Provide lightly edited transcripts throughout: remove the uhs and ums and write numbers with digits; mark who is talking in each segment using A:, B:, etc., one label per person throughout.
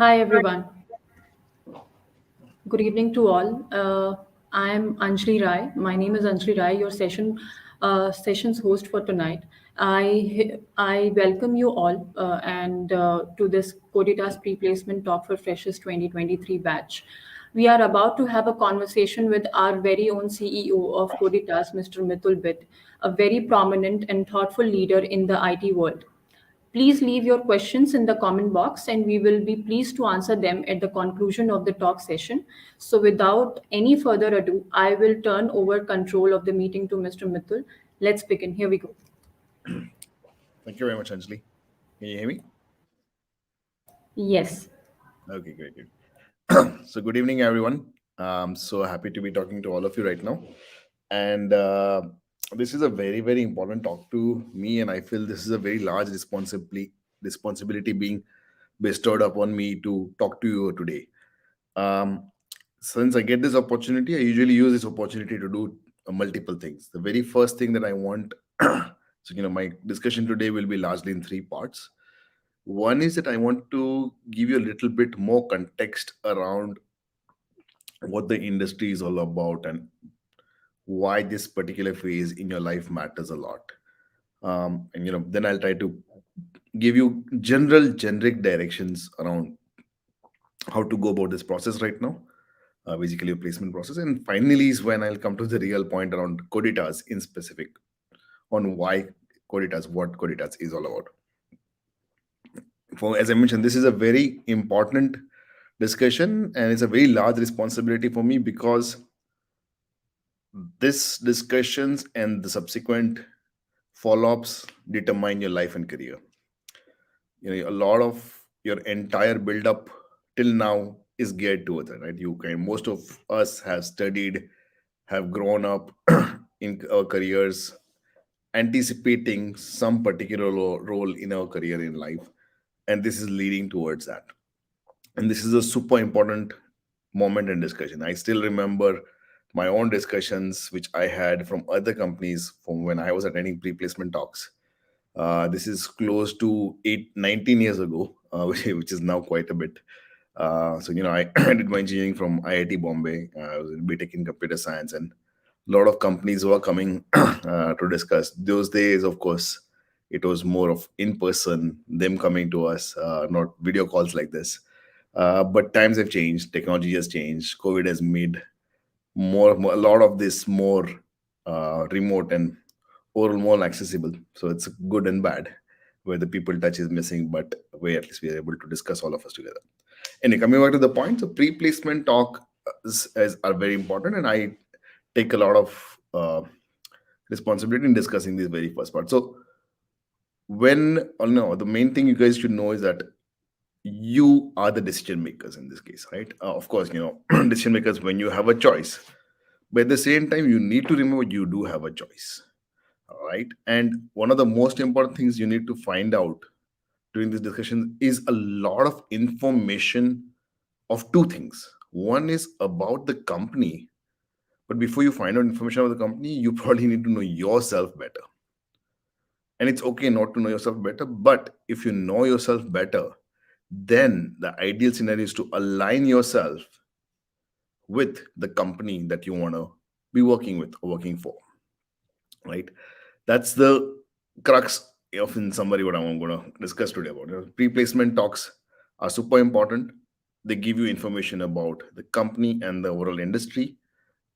A: Hi everyone. Good evening to all. I am Anjali Rai. My name is Anjali Rai, your sessions host for tonight. I welcome you all and to this Coditas pre-placement talk for Freshers' 2023 batch. We are about to have a conversation with our very own CEO of Coditas, Mr. Mitul, a very prominent and thoughtful leader in the IT world. Please leave your questions in the comment box and we will be pleased to answer them at the conclusion of the talk session. So, without any further ado, I will turn over control of the meeting to Mr. Mitul. Let's begin. Here we go.
B: Thank you very much, Anjali. Can you hear me?
A: Yes.
B: Okay, great. So, good evening, everyone. I'm so happy to be talking to all of you right now. And this is a very, very important talk to me, and I feel this is a very large responsibility being bestowed upon me to talk to you today. Um, since I get this opportunity, I usually use this opportunity to do multiple things. The very first thing that I want, my discussion today will be largely in three parts. One is that I want to give you a little bit more context around what the industry is all about and why this particular phase in your life matters a lot. And then I'll try to give you generic directions around how to go about this process right now, basically your placement process. And finally is when I'll come to the real point around Coditas in specific on why what Coditas is all about. For as I mentioned, this is a very important discussion and it's a very large responsibility for me because this discussions and the subsequent follow-ups determine your life and career. A lot of your entire build up till now is geared towards it, right? Most of us have studied, have grown up in our careers anticipating some particular role in our career in life, and this is leading towards that. And this is a super important moment in discussion. I still remember my own discussions which I had from other companies from when I was attending pre-placement talks. This is close to 19 years ago, which is now quite a bit. I I did my engineering from IIT Bombay. I was in BTech in computer science, and a lot of companies were coming to discuss. Those days, of course, it was more of in person, them coming to us, not video calls like this. But times have changed, technology has changed, COVID has made a lot of this more remote and oral more accessible. So it's good and bad, where the people touch is missing, but where at least we are able to discuss all of us together. And coming back to the point, so pre-placement talk are very important, and I take a lot of responsibility in discussing this very first part. So when, or no, the main thing you guys should know is that you are the decision makers in this case, right? Of course, decision makers when you have a choice, but at the same time, you need to remember you do have a choice, all right? And one of the most important things you need to find out during this discussion is a lot of information of two things. One is about the company, but before you find out information about the company, you probably need to know yourself better. And it's okay not to know yourself better, but if you know yourself better, then the ideal scenario is to align yourself with the company that you want to be working with or working for, right? That's the crux of, in summary, what I'm going to discuss today about. Pre-placement talks are super important. They give you information about the company and the overall industry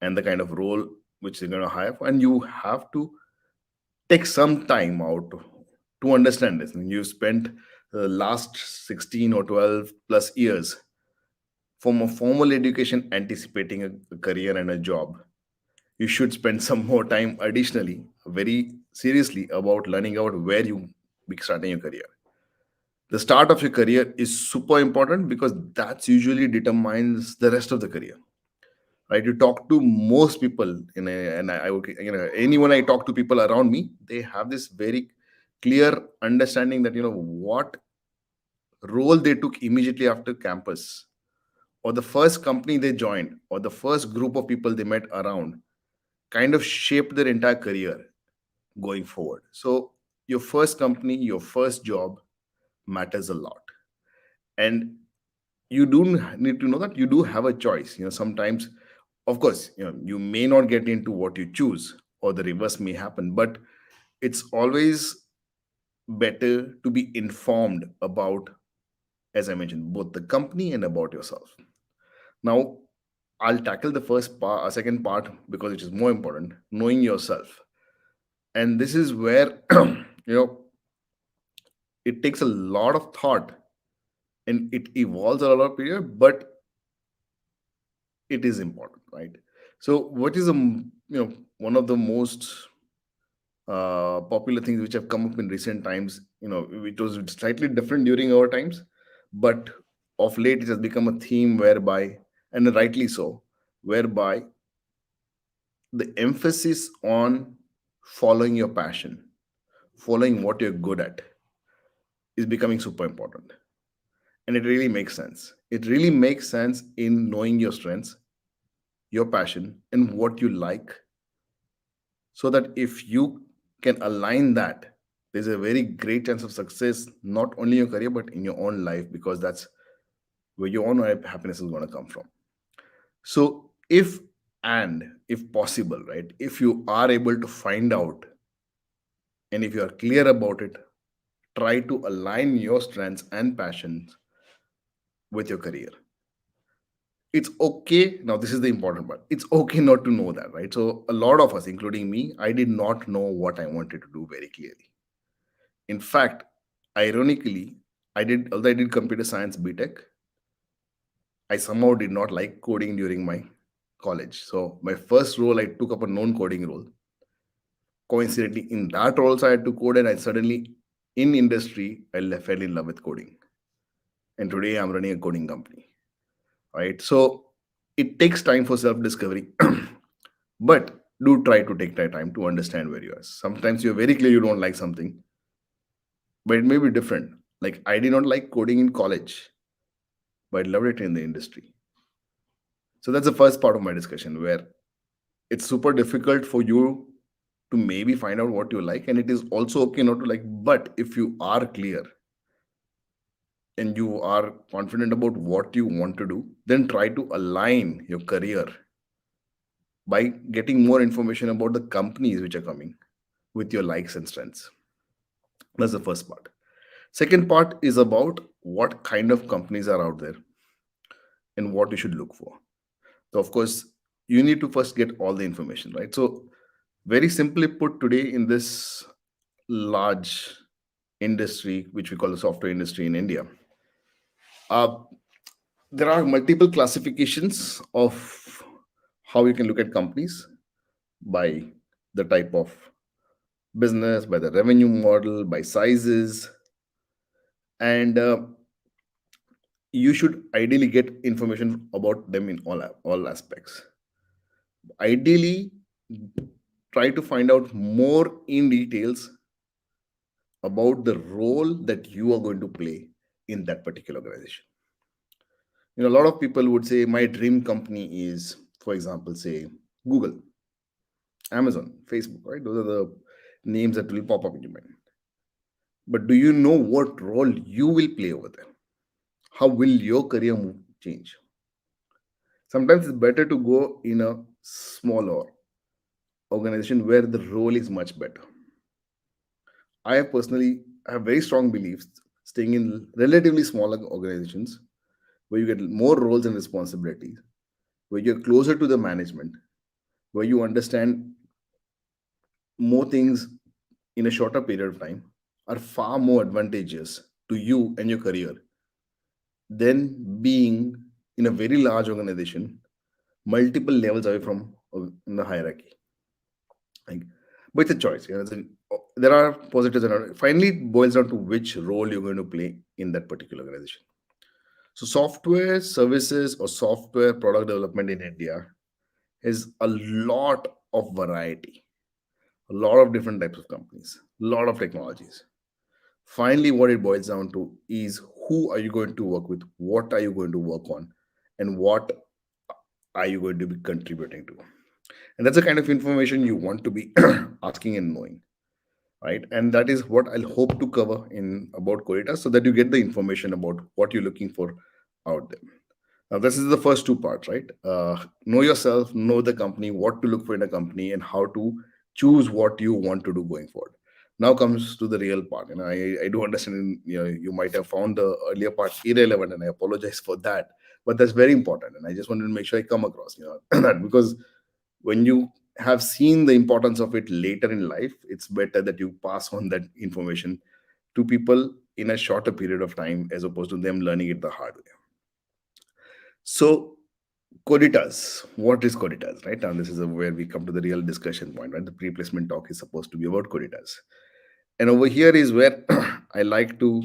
B: and the kind of role which they're going to hire for, and you have to take some time out to understand this. And you spent the last 16 or 12 plus years from a formal education anticipating a career and a job. You should spend some more time additionally, very seriously, about learning about where you be starting your career. The start of your career is super important because that's usually determines the rest of the career, right? You talk to most people and I would, anyone I talk to, people around me, they have this very clear understanding that what role they took immediately after campus, or the first company they joined, or the first group of people they met around, kind of shaped their entire career going forward. So your first company, your first job matters a lot. And you do need to know that you do have a choice. Sometimes, of course, you may not get into what you choose, or the reverse may happen, but it's always better to be informed about, as I mentioned, both the company and about yourself. Now, I'll tackle the first part, second part, because it is more important, knowing yourself. And this is where you know it takes a lot of thought, and it evolves a lot of period, but it is important, right? So what is one of the most popular things which have come up in recent times, it was slightly different during our times, but of late it has become a theme whereby, and rightly so, whereby the emphasis on following your passion, following what you're good at, is becoming super important. And it really makes sense. It really makes sense in knowing your strengths, your passion, and what you like, so that if you can align that, there's a very great chance of success, not only in your career, but in your own life, because that's where your own happiness is going to come from. So, if possible, right, if you are able to find out and if you are clear about it, try to align your strengths and passions with your career. It's okay. Now, this is the important part. It's okay not to know that, right? So, a lot of us, including me, I did not know what I wanted to do very clearly. In fact, ironically, although I did computer science BTech, I somehow did not like coding during my college. So, my first role, I took up a non coding role. Coincidentally, in that role, I had to code, and I suddenly, in industry, fell in love with coding. And today, I'm running a coding company, right? So, it takes time for self discovery. But do try to take that time to understand where you are. Sometimes you're very clear you don't like something, but it may be different. Like I did not like coding in college, but I loved it in the industry. So that's the first part of my discussion, where it's super difficult for you to maybe find out what you like, and it is also okay not to like. But if you are clear and you are confident about what you want to do, then try to align your career by getting more information about the companies which are coming with your likes and strengths. That's the first part. Second part is about what kind of companies are out there and what you should look for. So, of course, you need to first get all the information, right? So, very simply put, today in this large industry, which we call the software industry in India, uh, there are multiple classifications of how you can look at companies by the type of business, by the revenue model, by sizes, and you should ideally get information about them in all aspects. Ideally, try to find out more in details about the role that you are going to play in that particular organization. A lot of people would say my dream company is, for example, say Google, Amazon, Facebook, right? Those are the names that will pop up in your mind. But do you know what role you will play over there? How will your career move change? Sometimes it's better to go in a smaller organization where the role is much better. I personally have very strong beliefs staying in relatively smaller organizations where you get more roles and responsibilities, where you're closer to the management, where you understand more things in a shorter period of time are far more advantageous to you and your career than being in a very large organization, multiple levels away from in the hierarchy. Like, but it's a choice. There are positives and finally it boils down to which role you're going to play in that particular organization. So, software services or software product development in India is a lot of variety, a lot of different types of companies, a lot of technologies. Finally, what it boils down to is who are you going to work with, what are you going to work on, and what are you going to be contributing to. And that's the kind of information you want to be asking and knowing, right? And that is what I'll hope to cover in about Coditas so that you get the information about what you're looking for out there. Now, this is the first two parts, right? Know yourself, know the company, what to look for in a company, and how to choose what you want to do going forward. Now comes to the real part, and I do understand. You might have found the earlier part irrelevant, and I apologize for that. But that's very important, and I just wanted to make sure I come across, that because when you have seen the importance of it later in life, it's better that you pass on that information to people in a shorter period of time as opposed to them learning it the hard way. So, Coditas. What is Coditas, right? Now, this is where we come to the real discussion point, right? The pre placement talk is supposed to be about Coditas. And over here is where I like to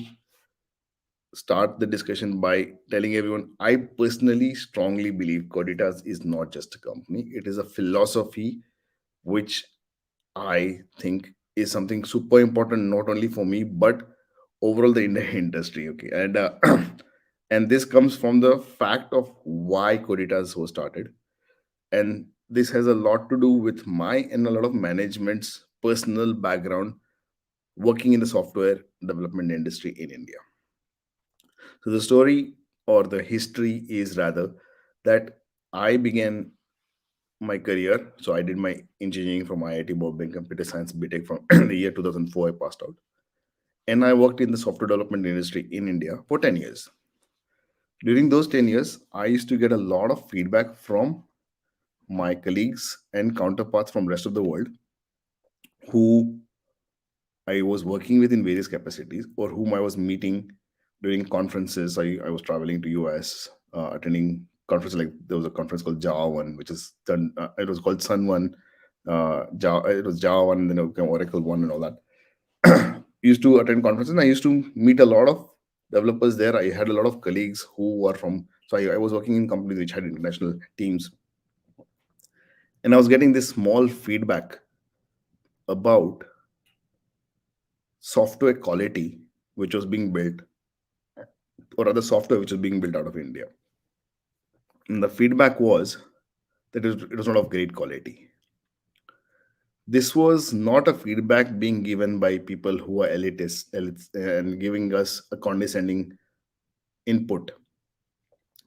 B: start the discussion by telling everyone I personally strongly believe Coditas is not just a company, it is a philosophy which I think is something super important, not only for me, but overall the Indian industry. Okay. And and this comes from the fact of why Coditas was started. And this has a lot to do with my and a lot of management's personal background working in the software development industry in India. So the story or the history is rather that I began my career. So I did my engineering from IIT Bombay, computer science BTech from the year 2004. I passed out, and I worked in the software development industry in India for 10 years. During those 10 years, I used to get a lot of feedback from my colleagues and counterparts from rest of the world who I was working with in various capacities or whom I was meeting during conferences. I was traveling to US, attending conferences like there was a conference called Java One, which is done. It was called Sun One, Java. It was Java One, and then it became Oracle One, and all that. Used to attend conferences. And I used to meet a lot of developers there. I had a lot of colleagues who were from. So I was working in companies which had international teams, and I was getting this small feedback about software quality which was being built, or other software which was being built out of India. And the feedback was that it was not of great quality. This was not a feedback being given by people who are elites and giving us a condescending input.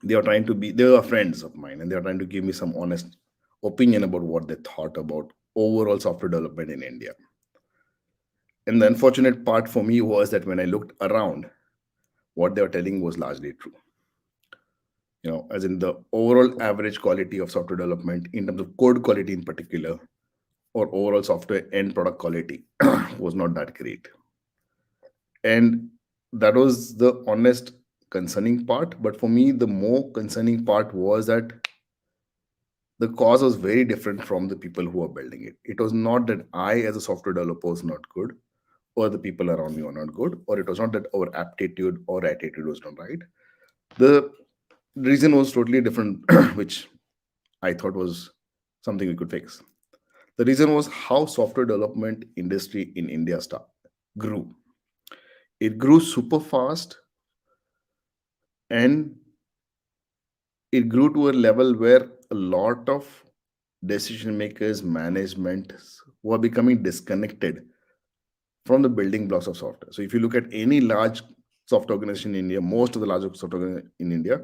B: They were friends of mine, and they are trying to give me some honest opinion about what they thought about overall software development in India. And the unfortunate part for me was that when I looked around, what they were telling was largely true. As in the overall average quality of software development in terms of code quality in particular, or overall software end product quality was not that great. And that was the honest concerning part. But for me, the more concerning part was that the cause was very different from the people who are building it. It was not that I, as a software developer, was not good, or the people around me were not good, or it was not that our aptitude or attitude was not right. The reason was totally different, which I thought was something we could fix. The reason was how software development industry in India grew. It grew super fast, and it grew to a level where a lot of decision makers, management were becoming disconnected from the building blocks of software. So if you look at any large software organization in India, most of the large software organization in India,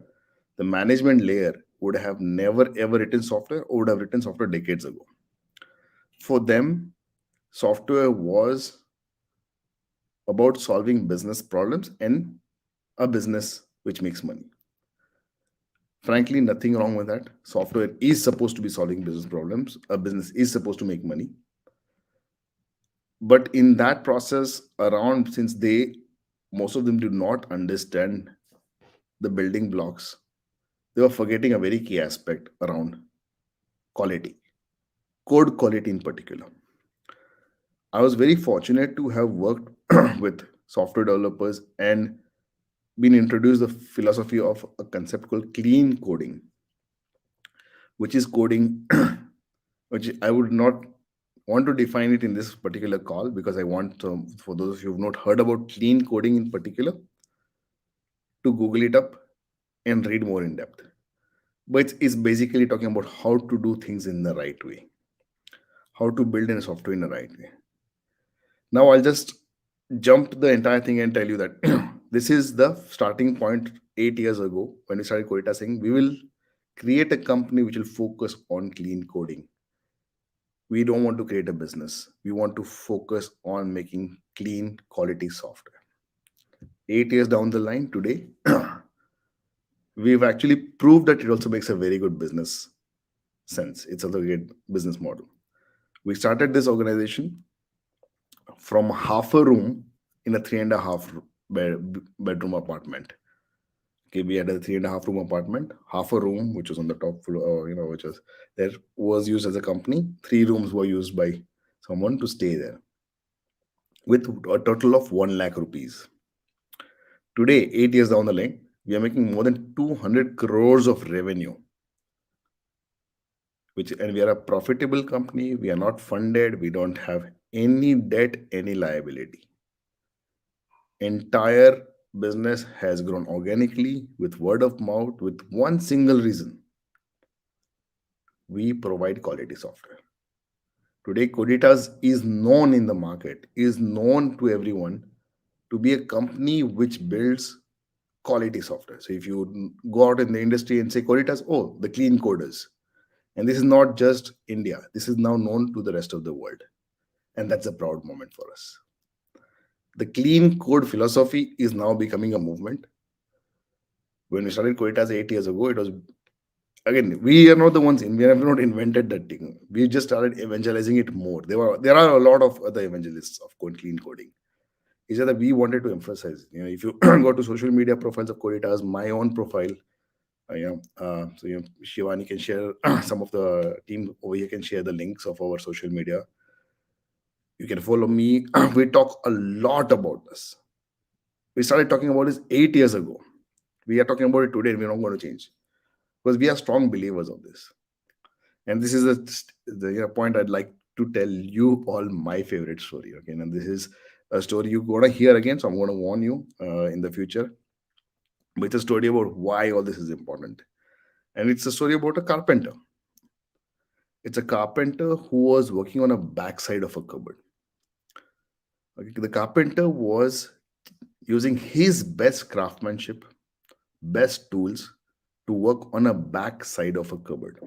B: the management layer would have never ever written software or would have written software decades ago. For them, software was about solving business problems and a business which makes money. Frankly, nothing wrong with that. Software is supposed to be solving business problems. A business is supposed to make money. But in that process, around since they most of them do not understand the building blocks, they were forgetting a very key aspect around quality, code quality in particular. I was very fortunate to have worked with software developers and been introduced the philosophy of a concept called clean coding, which is coding which I would not want to define it in this particular call, because I want, for those of you who've not heard about clean coding in particular, to Google it up and read more in depth. But it's basically talking about how to do things in the right way, how to build in a software in the right way. Now I'll just jump the entire thing and tell you that this is the starting point 8 years ago when we started Coditas, saying we will create a company which will focus on clean coding. We don't want to create a business. We want to focus on making clean quality software. 8 years down the line today, we've actually proved that it also makes a very good business sense. It's also a great business model. We started this organization from half a room in a three and a half bedroom apartment. Okay, we had a three and a half room apartment, half a room which was on the top floor, which was there, was used as a company. 3 rooms were used by someone to stay there, with a total of 1 lakh rupees. Today, 8 years down the line, we are making more than 200 crores of revenue, and we are a profitable company. We are not funded. We don't have any debt, any liability. Entire business has grown organically with word of mouth, with one single reason: we provide quality software. Today, Coditas is known in the market, is known to everyone to be a company which builds quality software. So if you go out in the industry and say Coditas, oh, the clean coders. And this is not just India. This is now known to the rest of the world. And that's a proud moment for us. The clean code philosophy is now becoming a movement. When we started Coditas 8 years ago, it was, again, we are not the ones we have not invented that thing. We just started evangelizing it more. There are a lot of other evangelists of clean coding. Is that we wanted to emphasize. If you go to social media profiles of Coditas, my own profile, Shivani can share some of the team over here can share the links of our social media. You can follow me. We talk a lot about this. We started talking about this 8 years ago. We are talking about it today, and we're not going to change, because we are strong believers of this. And this is the point I'd like to tell you all my favorite story. Okay, and this is a story you're going to hear again, so I'm going to warn you in the future. But it's a story about why all this is important. And it's a story about a carpenter. It's a carpenter who was working on a backside of a cupboard. Okay, the carpenter was using his best craftsmanship, best tools to work on a backside of a cupboard.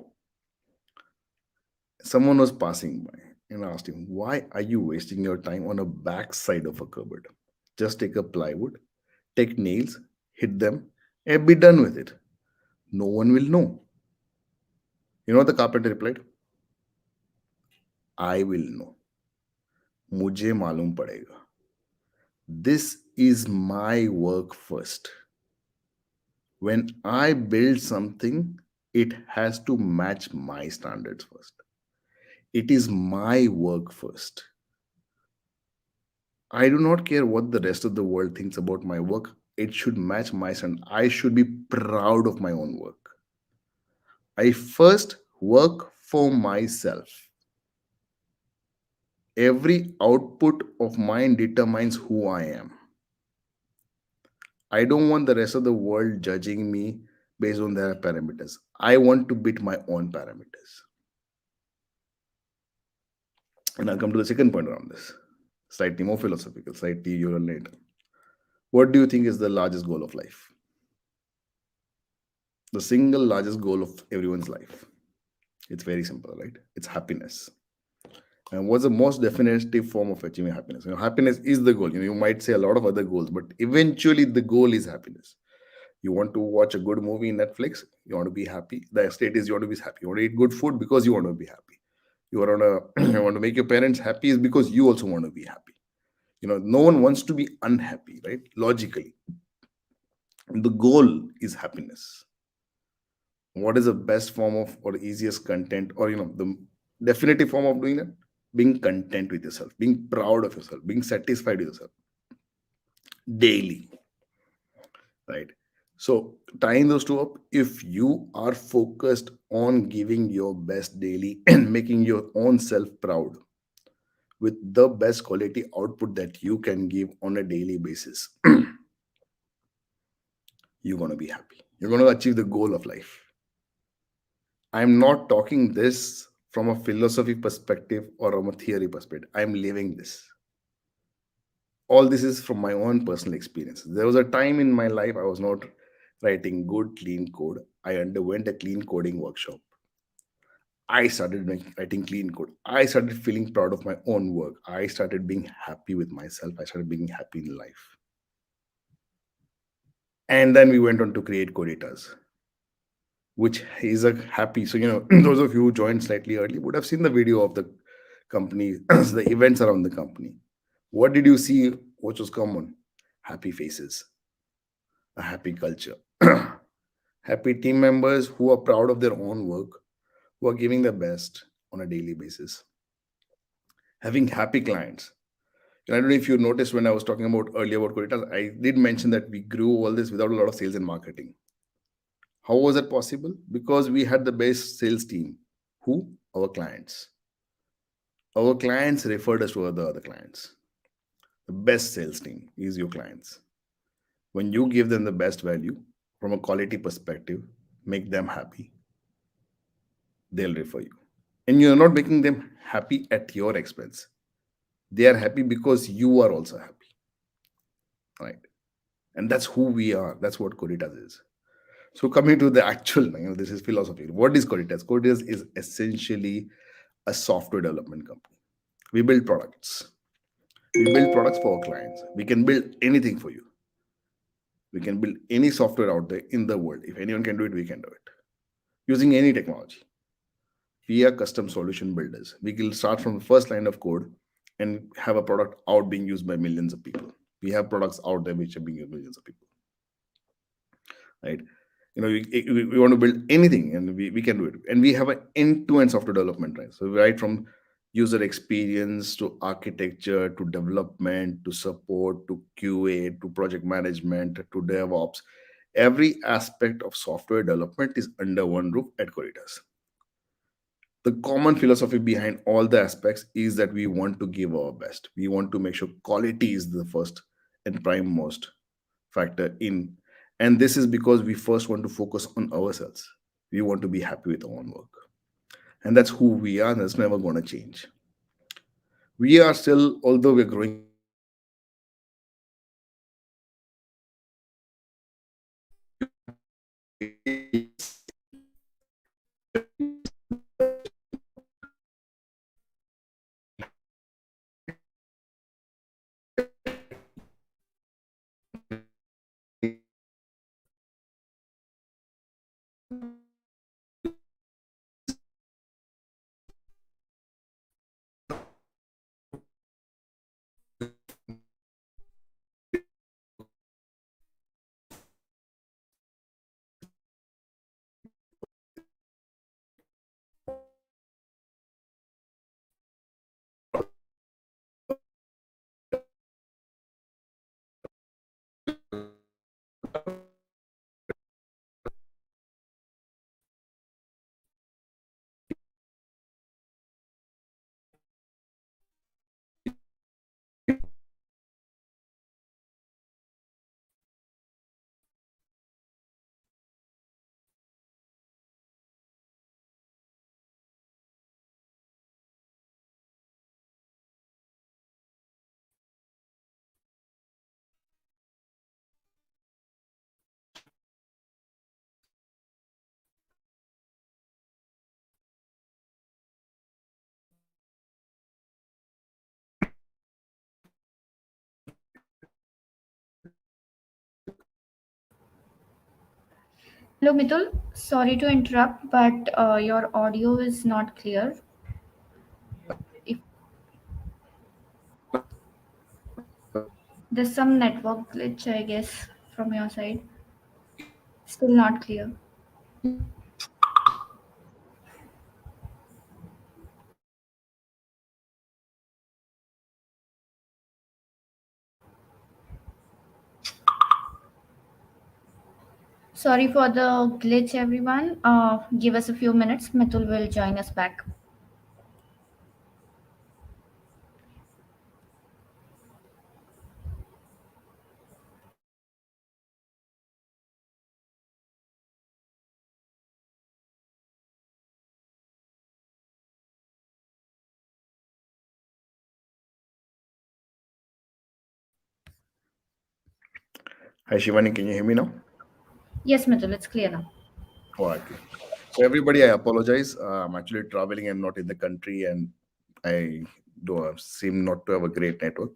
B: Someone was passing by and asked him, "Why are you wasting your time on a backside of a cupboard? Just take a plywood, take nails, hit them, and be done with it. No one will know." You know what the carpenter replied? "I will know. मुझे मालूम पड़ेगा. This is my work first. When I build something, It has to match my standards first. It is my work first. I do not care what the rest of the world thinks about my work. It should match my standard. I should be proud of my own work. I first work for myself. Every output of mine determines who I am. I don't want the rest of the world judging me based on their parameters. I want to beat my own parameters. And I'll come to the second point around this. Slightly more philosophical, slightly you'll learn later. What do you think is the largest goal of life? The single largest goal of everyone's life. It's very simple, right? It's happiness. And what's the most definitive form of achieving happiness? Happiness is the goal. You might say a lot of other goals, but eventually the goal is happiness. You want to watch a good movie in Netflix, you want to be happy. The state is you want to be happy. You want to eat good food because you want to be happy. You are on a you want to make your parents happy is because you also want to be happy. No one wants to be unhappy, right? Logically, the goal is happiness. What is the best form of or easiest content, or the definitive form of doing that? Being content with yourself, being proud of yourself, being satisfied with yourself daily, right? So tying those two up, if you are focused on giving your best daily and making your own self proud with the best quality output that you can give on a daily basis, you're going to be happy. You're going to achieve the goal of life. I'm not talking this from a philosophy perspective or from a theory perspective. I'm living this. All this is from my own personal experience. There was a time in my life I was not writing good, clean code. I underwent a clean coding workshop. I started writing clean code. I started feeling proud of my own work. I started being happy with myself. I started being happy in life. And then we went on to create Coditas, which is a happy. So, those of you who joined slightly early would have seen the video of the company, the events around the company. What did you see? What was common? Happy faces, a happy culture, happy team members who are proud of their own work, who are giving their best on a daily basis, having happy clients. And I don't know if you noticed when I was talking about earlier about Coditas, I did mention that we grew all this without a lot of sales and marketing. How was that possible? Because we had the best sales team. Who? Our clients. Our clients referred us to other clients. The best sales team is your clients. When you give them the best value from a quality perspective, make them happy, they'll refer you. And you're not making them happy at your expense. They are happy because you are also happy. Right. And that's who we are. That's what Coditas is. So coming to the actual, this is philosophy. What is Coditas? Coditas is essentially a software development company. We build products. We build products for our clients. We can build anything for you. We can build any software out there in the world. If anyone can do it, we can do it. Using any technology. We are custom solution builders. We will start from the first line of code and have a product out being used by millions of people. We have products out there which are being used by millions of people, right? We want to build anything and we can do it. And we have an end-to-end software development, right? So right from user experience to architecture to development to support to QA to project management to DevOps. Every aspect of software development is under one roof at Coditas. The common philosophy behind all the aspects is that we want to give our best. We want to make sure quality is the first and prime most factor in. And this is because we first want to focus on ourselves. We want to be happy with our own work. And that's who we are, and that's never going to change. We are still, although we're growing in size, we are still a very small company.
C: Hello, Mitul. Sorry to interrupt, but your audio is not clear. If there's some network glitch, I guess, from your side, still not clear. Sorry for the glitch, everyone. Give us a few minutes. Mitul will join us back.
B: Hi, Shivani, can you hear me now?
C: Yes, Mitul, it's clear now.
B: All right. Good. So, everybody, I apologize. I'm actually traveling and not in the country, and I do seem not to have a great network.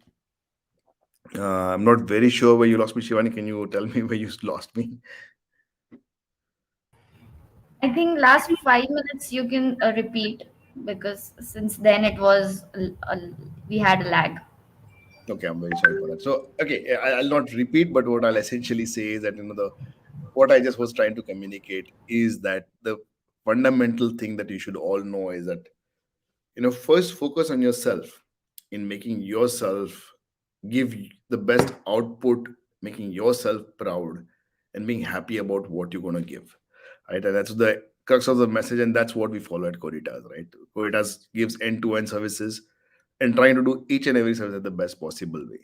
B: I'm not very sure where you lost me, Shivani. Can you tell me where you lost me?
C: I think last 5 minutes you can repeat because since then it was we had a lag.
B: Okay, I'm very sorry for that. So, okay, I'll not repeat, but what I'll essentially say is that the what I just was trying to communicate is that the fundamental thing that you should all know is that first focus on yourself in making yourself give the best output, making yourself proud, and being happy about what you're going to give, right? And that's the crux of the message, and that's what we follow at Coditas, right? Coditas gives end-to-end services and trying to do each and every service at the best possible way,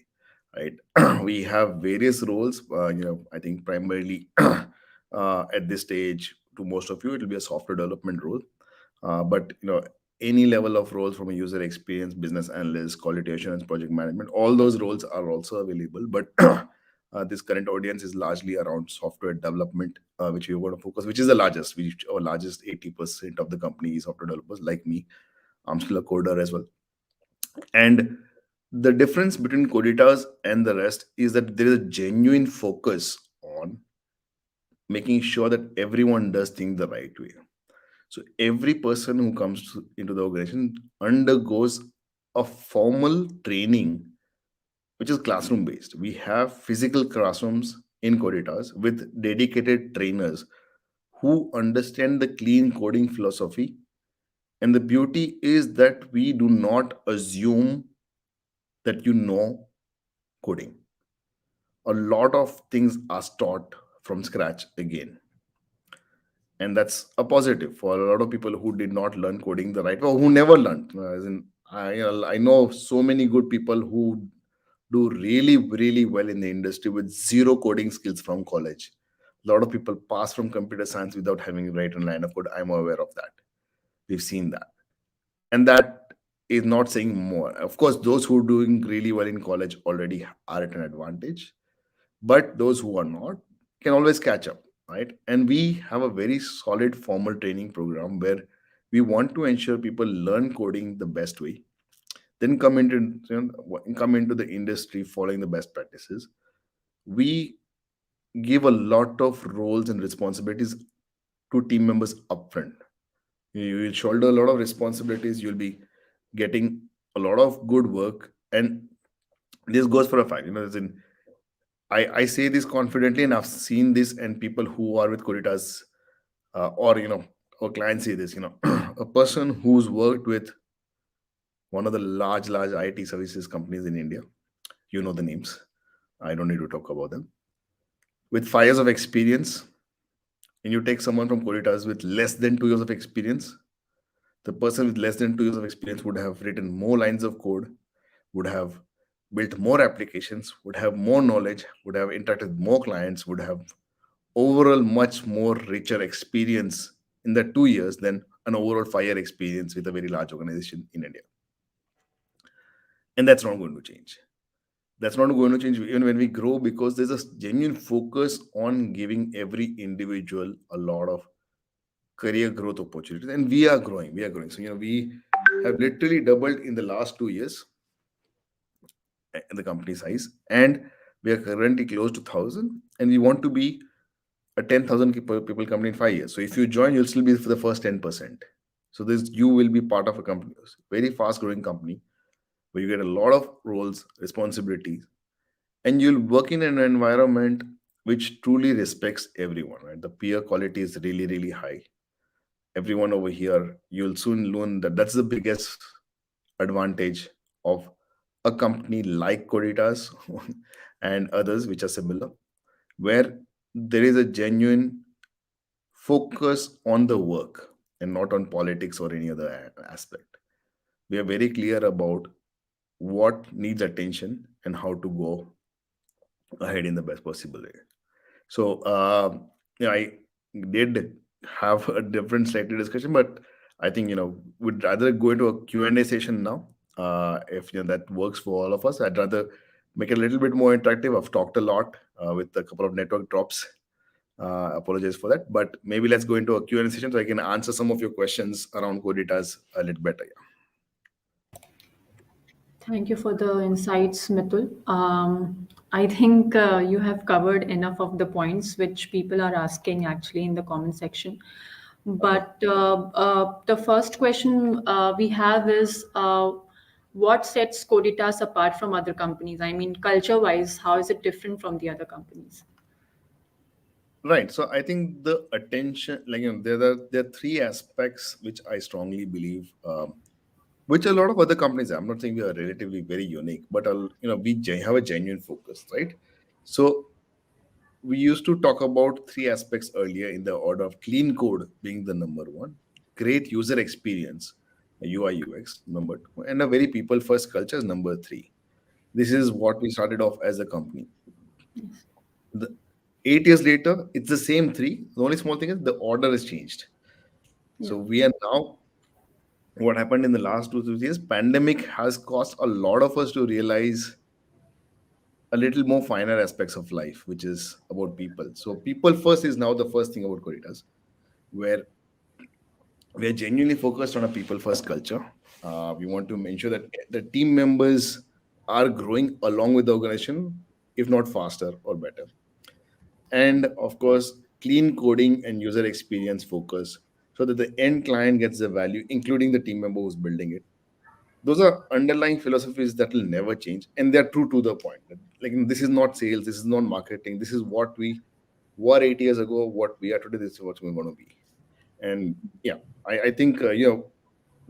B: right? We have various roles, I think primarily at this stage, to most of you it will be a software development role, but any level of roles from a user experience, business analyst, quality assurance, project management, all those roles are also available. But this current audience is largely around software development, which we want to focus, which is the largest. Which our largest 80% of the company is software developers like me. I'm still a coder as well. And the difference between Coditas and the rest is that there is a genuine focus on making sure that everyone does things the right way. So every person who comes into the organization undergoes a formal training, which is classroom based. We have physical classrooms in Coditas with dedicated trainers who understand the clean coding philosophy. And the beauty is that we do not assume that you know coding. A lot of things are taught from scratch again, and that's a positive for a lot of people who did not learn coding the right way or who never learned. As in, I know so many good people who do really really well in the industry with zero coding skills from college. A lot of people pass from computer science without having written a line of code. I'm aware of that. We've seen that, and that is not saying more. Of course, those who are doing really well in college already are at an advantage, but those who are not can always catch up, right? And we have a very solid formal training program where we want to ensure people learn coding the best way, then come into the industry following the best practices. We give a lot of roles and responsibilities to team members upfront. You will shoulder a lot of responsibilities. You'll be getting a lot of good work, and this goes for a fact. As in, I say this confidently, and I've seen this, and people who are with Coditas, or our clients say this. A person who's worked with one of the large IT services companies in India, the names. I don't need to talk about them. With 5 years of experience, and you take someone from Coditas with less than 2 years of experience, the person with less than 2 years of experience would have written more lines of code, would have built more applications, would have more knowledge, would have interacted with more clients, would have overall much more richer experience in the 2 years than an overall 5 year experience with a very large organization in India. And that's not going to change. That's not going to change even when we grow, because there's a genuine focus on giving every individual a lot of career growth opportunities. And we are growing. We are growing. So, we have literally doubled in the last 2 years in the company size. And we are currently close to 1,000. And we want to be a 10,000 people company in 5 years. So if you join, you'll still be for the first 10%. So this you will be part of a company, very fast growing company where you get a lot of roles, responsibilities, and you'll work in an environment which truly respects everyone. Right, the peer quality is really really high. Everyone over here, you'll soon learn that that's the biggest advantage of a company like Coditas and others which are similar, where there is a genuine focus on the work and not on politics or any other aspect. We are very clear about what needs attention and how to go ahead in the best possible way. So, yeah, I did have a different slightly discussion, but I think we'd rather go into a Q&A session now. If that works for all of us, I'd rather make it a little bit more interactive. I've talked a lot with a couple of network drops. Apologize for that, but maybe let's go into a Q&A session so I can answer some of your questions around Coditas a little better. Yeah.
A: Thank you for the insights, Mitul. I think you have covered enough of the points which people are asking actually in the comment section.
B: Okay.
A: But the first question we have is what sets Coditas apart from other companies? I mean, culture wise, how is it different from the other companies?
B: Right. So I think the attention, there are three aspects which I strongly believe, which a lot of other companies. I'm not saying we are relatively very unique, but we have a genuine focus, right? So we used to talk about three aspects earlier in the order of clean code being the number one, great user experience, UI UX number two, and a very people first culture is number three. This is what we started off as a company. The 8 years later, it's the same three. The only small thing is the order has changed.
A: Yeah.
B: So we are now, what happened in the last 2 3 years, pandemic has caused a lot of us to realize a little more finer aspects of life, which is about people. So people first is now the first thing about Coritas, where we are genuinely focused on a people first culture. We want to ensure that the team members are growing along with the organization, if not faster or better. And of course, clean coding and user experience focus so that the end client gets the value, including the team member who's building it. Those are underlying philosophies that will never change, and they're true to the point. Like, this is not sales, this is not marketing, this is what we were 8 years ago, what we are today, this is what we're going to be. And yeah, I think the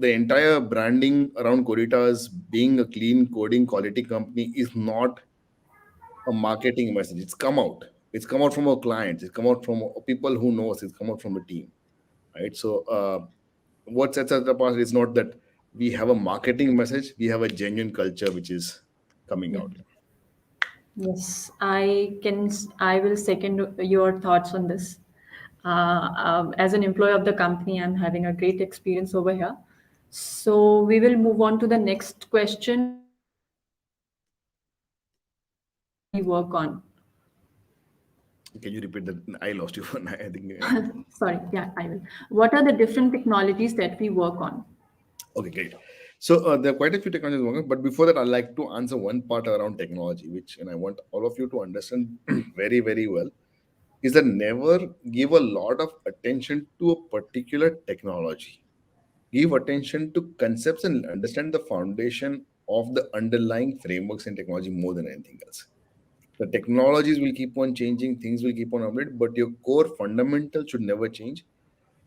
B: entire branding around Coritas being a clean coding quality company is not a marketing message. It's come out from our clients, it's come out from people who know us, it's come out from the team, right? So what sets us apart is not that we have a marketing message, we have a genuine culture which is coming
A: Yeah.
B: out.
A: Yes, I can. I will second your thoughts on this. As an employee of the company, I'm having a great experience over here. So we will move on to the next question. What are the different technologies that we work on?
B: Can you repeat that? I lost you. I think
A: Sorry, yeah, I will. What are the different technologies that we work on?
B: okay, great. So there are quite a few technologies working, but before that, I'd like to answer one part around technology, which, and I want all of you to understand very, very well, is that never give a lot of attention to a particular technology. Give attention to concepts and understand the foundation of the underlying frameworks and technology more than anything else. The technologies will keep on changing, things will keep on updating, but your core fundamental should never change.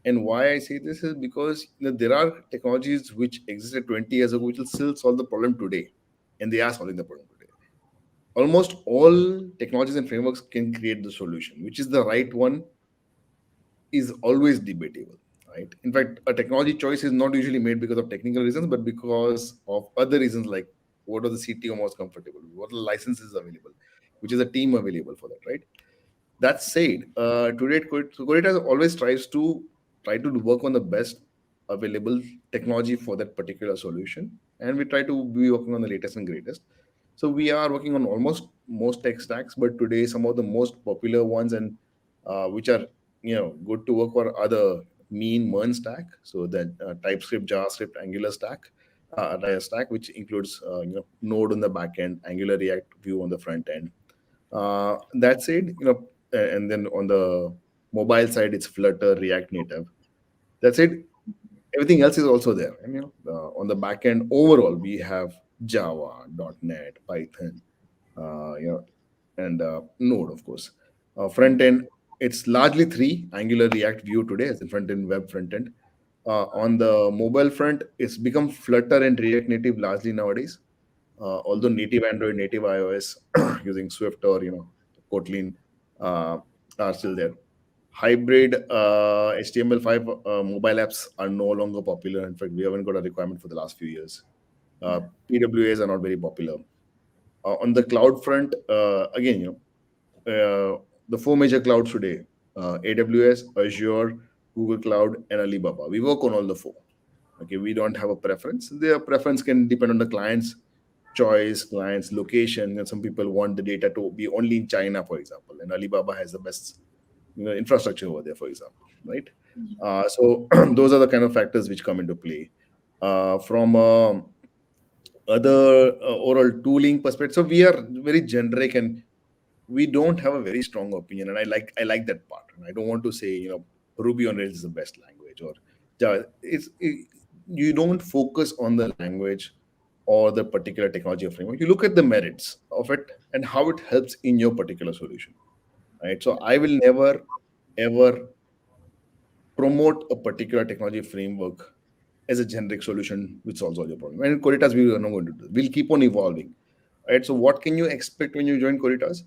B: And why I say this is because there are technologies which existed 20 years ago which will still solve the problem today, and they are solving the problem today. Almost all technologies and frameworks can create the solution. Which is the right one is always debatable, right? In fact, a technology choice is not usually made because of technical reasons, but because of other reasons like what are the CTO most comfortable with, what are the licenses available, which is a team available for that, right? That said, today Codita always try to work on the best available technology for that particular solution, and we try to be working on the latest and greatest. So we are working on almost most tech stacks, but today some of the most popular ones and which are good to work for are the mean MERN stack, so that TypeScript, JavaScript, Angular stack, which includes Node on the back end, Angular, React, Vue on the front end. That said, and then on the Mobile side, it's Flutter, React Native. That's it. Everything else is also there. And on the back end, overall, we have Java, .NET, Python, you know, and Node, of course. Front end, it's largely three: Angular, React, Vue today as the front end, web front end. On the mobile front, it's become Flutter and React Native largely nowadays. Although native Android, native iOS using Swift or Kotlin uh, are still there. Hybrid HTML5 mobile apps are no longer popular. In fact, we haven't got a requirement for the last few years. PWAs are not very popular. On the cloud front, again, the four major clouds today: AWS, Azure, Google Cloud, and Alibaba. We work on all the four. Okay, we don't have a preference. Their preference can depend on the client's choice, client's location. And some people want the data to be only in China, for example, and Alibaba has the best infrastructure over there, for example, right? So those are the kind of factors which come into play. From other overall tooling perspective, so we are very generic, and we don't have a very strong opinion. And I like that part. And I don't want to say Ruby on Rails is the best language, or Java. You don't focus on the language or the particular technology or framework. You look at the merits of it and how it helps in your particular solution, right? So I will never ever promote a particular technology framework as a generic solution which solves all your problems. And in Coditas, we are not going to do. We'll keep on evolving, right? So what can you expect when you join Coditas?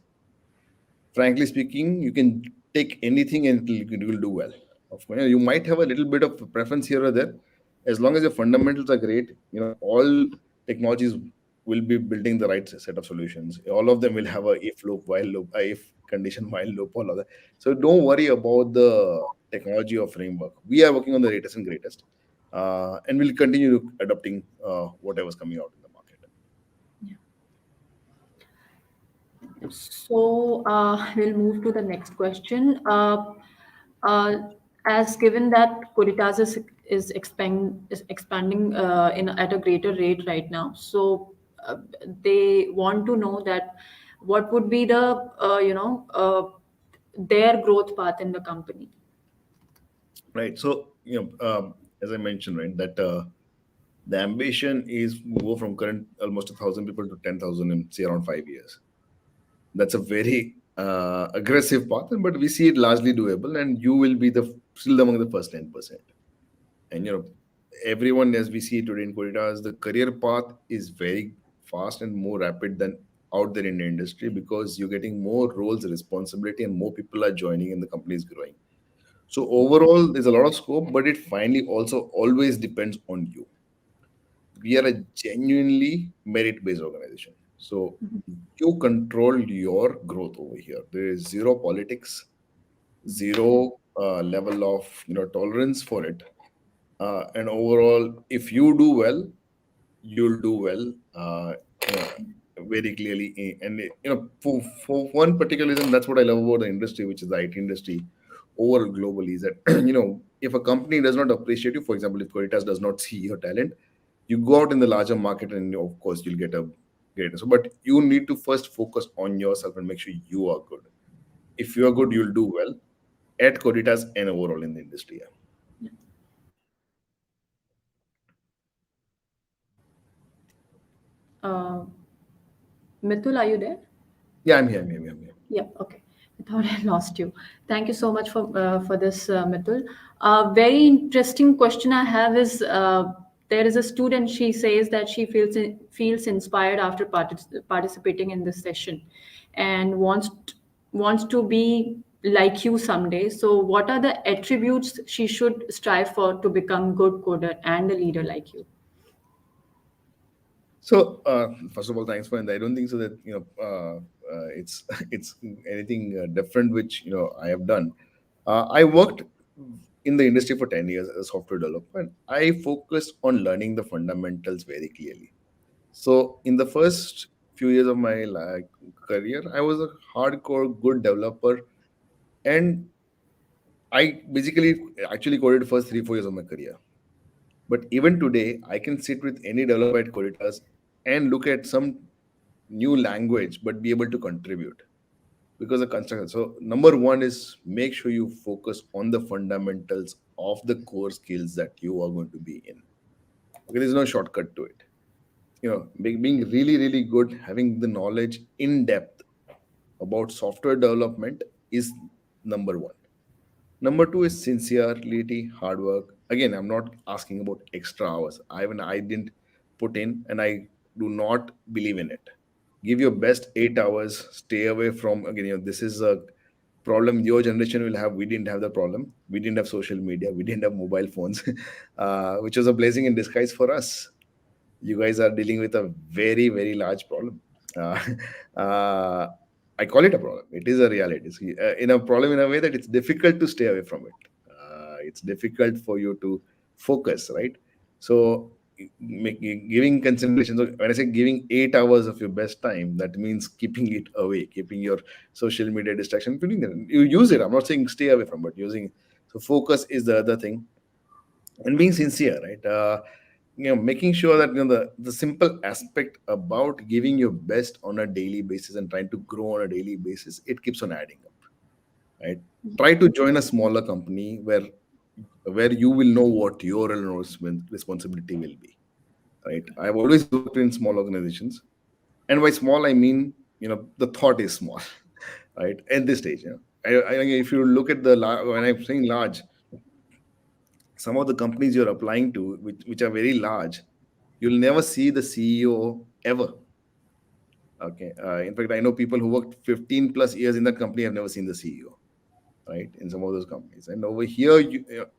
B: Frankly speaking, you can take anything and you will do well. Of course, you might have a little bit of preference here or there. As long as your fundamentals are great, all technologies will be building the right set of solutions. All of them will have a if loop, while loop, a if condition, while loop, all of that. So don't worry about the technology or framework. We are working on the latest and greatest, and we'll continue adopting whatever's coming out in the market.
A: So we'll move to the next question. Uh, as given that Coditas is expanding in at a greater rate right now, so they want to know that what would be the their growth path in the company.
B: Right. So, as I mentioned, right, that the ambition is go from current almost 1,000 people to 10,000 in say around 5 years. That's a very aggressive path, but we see it largely doable, and you will be the still among the first 10%. And everyone, as we see today in Coditas, the career path is very fast and more rapid than out there in the industry, because you're getting more roles, responsibility, and more people are joining, and the company is growing. So overall, there's a lot of scope, but it finally also always depends on you. We are a genuinely merit-based organization. So you control your growth over here. There is zero politics, zero level of tolerance for it. And overall, if you do well, you'll do well. You know, Very clearly, and for one particular reason, that's what I love about the industry, which is the IT industry overall globally, is that if a company does not appreciate you, for example, if Coditas does not see your talent, you go out in the larger market, and of course you'll get a greater. So, but you need to first focus on yourself and make sure you are good. If you are good, you'll do well at Coditas and overall in the industry. Yeah.
A: Uh, Mitul, are you there?
B: Yeah, I'm here. I'm here.
A: Yeah, okay. I thought I lost you. Thank you so much for this, Mitul. Very interesting question I have is there is a student. She says that she feels inspired after participating in this session, and wants to be like you someday. So, what are the attributes she should strive for to become good coder and a leader like you?
B: So, first of all, thanks for. And I don't think so that it's it's anything different which I have done. I worked in the industry for 10 years as a software developer, and I focused on learning the fundamentals very clearly. So, in the first few years of my career, I was a hardcore good developer, and I basically actually coded first 3 4 years of my career. But even today, I can sit with any developer at Coditas and look at some new language, but be able to contribute. because the construction. So number one is make sure you focus on the fundamentals of the core skills that you are going to be in. Okay, there's no shortcut to it. Being really really good, having the knowledge in depth about software development is number one. Number two is sincerity, hard work. Again, I'm not asking about extra hours. I didn't put in, and I do not believe in it. Give your best 8 hours. Stay away from, again. This is a problem your generation will have. We didn't have the problem. We didn't have social media. We didn't have mobile phones, which was a blessing in disguise for us. You guys are dealing with a very very large problem. uh, uh, I call it a problem. It is a reality. So, in a problem in a way that it's difficult to stay away from it. It's difficult for you to focus, right? So giving consideration. So when I say giving 8 hours of your best time, that means keeping it away, keeping your social media distraction, putting them. You use it. I'm not saying stay away from, but using. So focus is the other thing, and being sincere, right? Making sure that the simple aspect about giving your best on a daily basis and trying to grow on a daily basis, it keeps on adding up, right? Try to join a smaller company where you will know what your responsibility will be, right? I've always worked in small organizations, and by small I mean, the thought is small, right? At this stage, if you look at when I'm saying large, some of the companies you're applying to, which are very large, you'll never see the CEO ever. Okay. In fact, I know people who worked 15 plus years in that company have never seen the CEO, right? In some of those companies. And over here,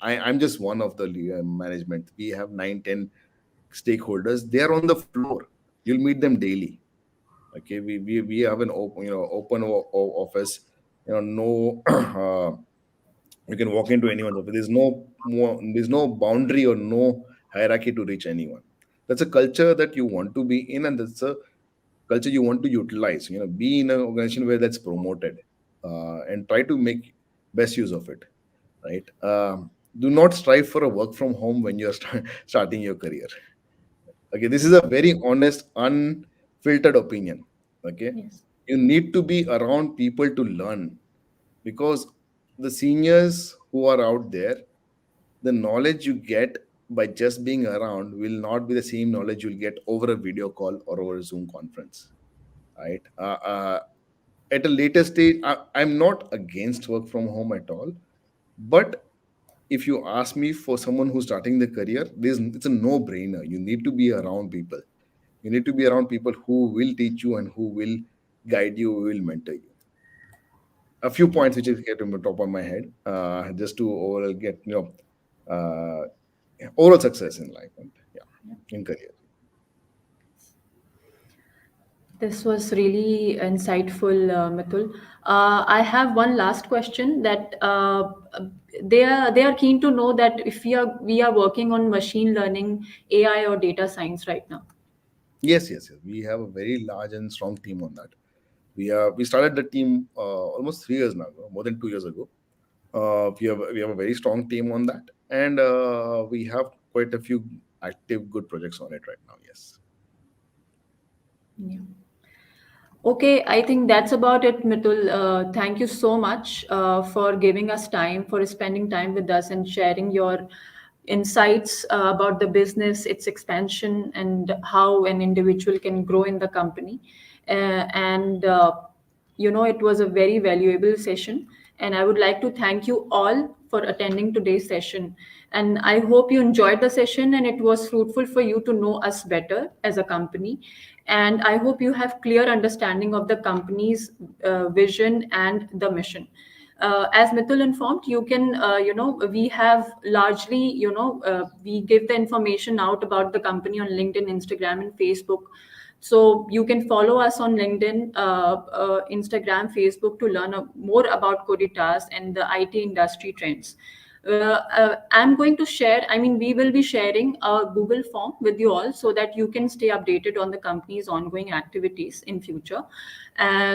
B: I'm just one of the management. We have 9, 10 stakeholders. They are on the floor. You'll meet them daily. Okay. We have an open office. No, you can walk into anyone's office. There's no boundary or no hierarchy to reach anyone. That's a culture that you want to be in, and that's a culture you want to utilize. Be in an organization where that's promoted, and try to make best use of it, right? Do not strive for a work from home when you're starting your career. Okay, this is a very honest, unfiltered opinion. Okay,
A: Yes.
B: you need to be around people to learn, because the seniors who are out there, the knowledge you get by just being around will not be the same knowledge you'll get over a video call or over a Zoom conference, right? At a later stage, I'm not against work from home at all, but if you ask me, for someone who's starting the career, it's a no-brainer. You need to be around people. You need to be around people who will teach you and who will guide you, who will mentor you. A few points which is get on the top of my head, just to overall get uh, overall success in life, and yeah, in career.
A: This was really insightful, Mitul. I have one last question that they are keen to know that if we are working on machine learning, AI, or data science right now.
B: Yes. We have a very large and strong team on that. We started the team almost 3 years now, more than 2 years ago. We have a very strong team on that, and we have quite a few active good projects on it right now. Yes.
A: Yeah. Okay, I think that's about it, Mitul. Thank you so much for giving us time, for spending time with us, and sharing your insights about the business, its expansion, and how an individual can grow in the company. And it was a very valuable session, and I would like to thank you all for attending today's session. And I hope you enjoyed the session and it was fruitful for you to know us better as a company. And I hope you have clear understanding of the company's vision and the mission. As Mitul informed, you can, we have largely, we give the information out about the company on LinkedIn, Instagram, and Facebook. So you can follow us on LinkedIn, Instagram, Facebook to learn more about Coditas and the IT industry trends. I'm going to share, I mean, we will be sharing a Google form with you all so that you can stay updated on the company's ongoing activities in future.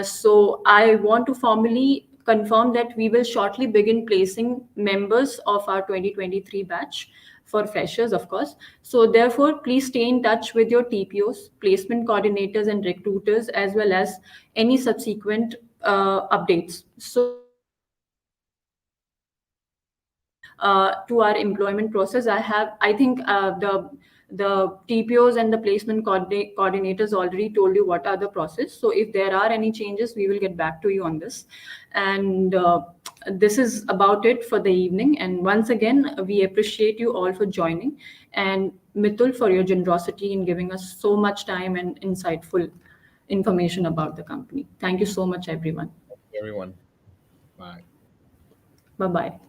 A: So I want to formally confirm that we will shortly begin placing members of our 2023 batch for freshers, of course. So therefore, please stay in touch with your TPOs, placement coordinators, and recruiters, as well as any subsequent updates. So to our employment process, I think the TPOs and the placement coordinators already told you what are the process. So if there are any changes, we will get back to you on this. And this is about it for the evening. And once again, we appreciate you all for joining, and Mitul for your generosity in giving us so much time and insightful information about the company. Thank you so much, everyone.
B: Everyone. Bye.
A: Bye bye.